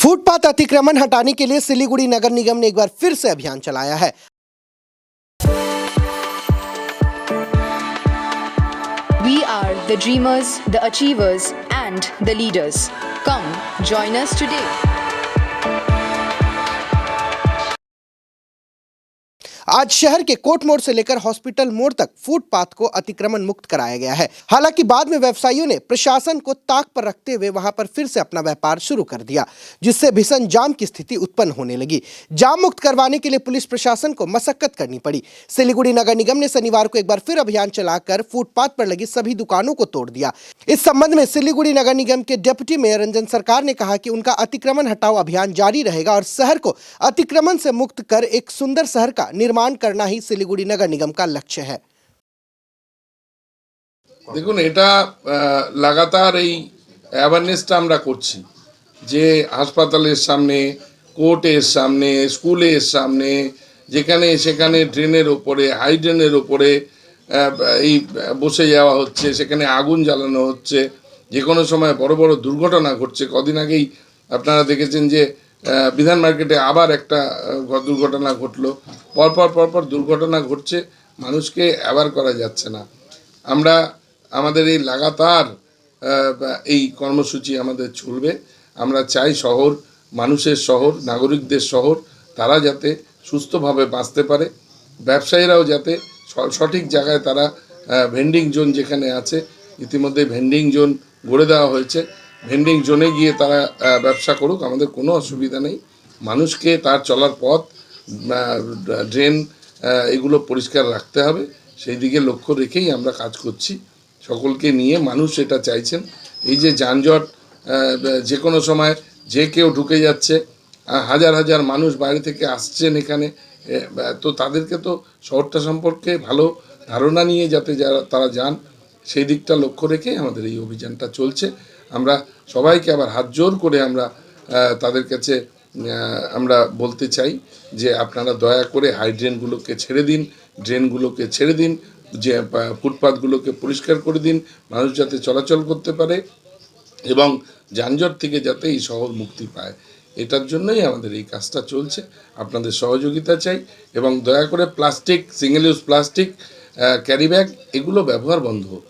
Footpath अतिक्रमण हटाने के लिए सिलीगुड़ी नगर निगम ने एक बार फिर से अभियान चलाया है। We are the dreamers, the achievers, and the leaders. Come, join us today. आज शहर के कोर्ट मोड़ से लेकर हॉस्पिटल मोड़ तक फुटपाथ को अतिक्रमण मुक्त कराया गया है। हालांकि बाद में व्यवसायियों ने प्रशासन को ताक पर रखते हुए वहां पर फिर से अपना व्यापार शुरू कर दिया, जिससे भीषण जाम की स्थिति उत्पन्न होने लगी। जाम मुक्त करवाने के लिए पुलिस प्रशासन को मशक्कत करनी पड़ी। सिलीगुड़ी नगर निगम ने शनिवार को एक बार फिर अभियान चलाकर फुटपाथ पर लगी सभी दुकानों को तोड़ दिया। इस संबंध में सिलीगुड़ी नगर निगम के डिप्टी मेयर रंजन सरकार ने कहा कि उनका अतिक्रमण हटाओ अभियान जारी रहेगा और शहर को अतिक्रमण से मुक्त कर एक सुंदर शहर का निर्माण करना ही सिलीगुड़ी नगर निगम का लक्ष्य है। দেখুন এটা লাগাতার এই অ্যাওয়ারনেসটা আমরা করছি যে হাসপাতালের সামনে, কোর্টের সামনে, স্কুলের সামনে, যেখানে সেখানে ড্রেনের ওপরে, হাই ড্রেনের ওপরে এই বসে যাওয়া হচ্ছে, সেখানে আগুন জ্বালানো হচ্ছে, যে কোনো সময় বড় বড় দুর্ঘটনা ঘটছে। কদিন আগেই আপনারা দেখেছেন যে বিধান মার্কেটে আবার একটা দুর্ঘটনা ঘটলো। পরপর দুর্ঘটনা ঘটছে, মানুষকে অ্যাওয়ার করা যাচ্ছে না। আমরা আমাদের এই লাগাতার এই কর্মসূচি আমাদের চলবে। আমরা চাই শহর মানুষের শহর, নাগরিকদের শহর, তারা যাতে সুস্থভাবে বাঁচতে পারে, ব্যবসায়ীরাও যাতে সঠিক জায়গায় তারা ভেন্ডিং জোন যেখানে আছে, ইতিমধ্যে ভেন্ডিং জোন গড়ে দেওয়া হয়েছে, ভেন্ডিং জোনে গিয়ে তারা ব্যবসা করুক, আমাদের কোনো অসুবিধা নেই। মানুষকে তার চলার পথ, ড্রেন এগুলো পরিষ্কার রাখতে হবে, সেই দিকে লক্ষ্য রেখেই আমরা কাজ করছি। সকলকে নিয়ে মানুষ এটা চাইছেন। এই যে যানজট, যে কোনো সময় যে কেউ ঢুকে যাচ্ছে, হাজার হাজার মানুষ বাইরে থেকে আসছেন এখানে, তো তাদেরকে তো শহরটা সম্পর্কে ভালো ধারণা নিয়ে যাতে তারা যান, সেই দিকটা লক্ষ্য রেখেই আমাদের এই অভিযানটা চলছে। আমরা সবাইকে আবার হাত জোর করে আমরা তাদের কাছে আমরা বলতে চাই যে আপনারা দয়া করে হাই ড্রেনগুলোকে ছেড়ে দিন, ড্রেনগুলোকে ছেড়ে দিন, যে ফুটপাথগুলোকে পরিষ্কার করে দিন, মানুষ যাতে চলাচল করতে পারে এবং যানজট থেকে যাতে এই শহর মুক্তি পায়। এটার জন্যই আমাদের এই কাজটা চলছে। আপনাদের সহযোগিতা চাই এবং দয়া করে plastic, single use plastic, carry bag এগুলো ব্যবহার বন্ধ হোক।